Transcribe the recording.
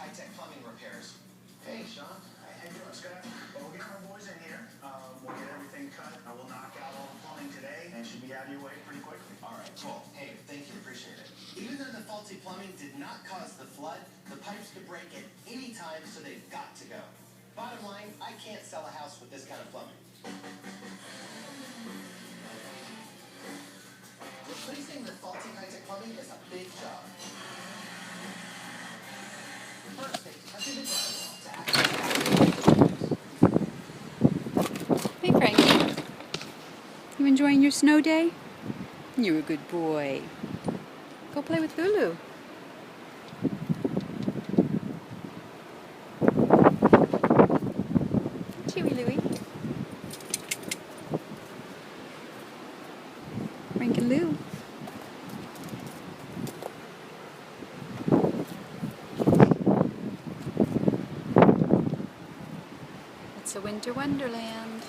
high-tech plumbing repairs. Hey, Sean. How you doing, Scott? Well, we'll get my boys in here. We'll get everything cut. I will knock out all the plumbing today, and should be out of your way pretty quickly. All right, cool. Hey, thank you. Appreciate it. Even though the faulty plumbing did not cause the flood, the pipes could break at any time, so they've got to go. Bottom line, I can't sell a house with this kind of plumbing. Replacing the faulty high-tech plumbing is a big job. First, they cut through the drywall to access. Hey Frankie, you enjoying your snow day? You're a good boy. Go play with Lulu. Chewy Louie. Frankie Lou. It's a winter wonderland.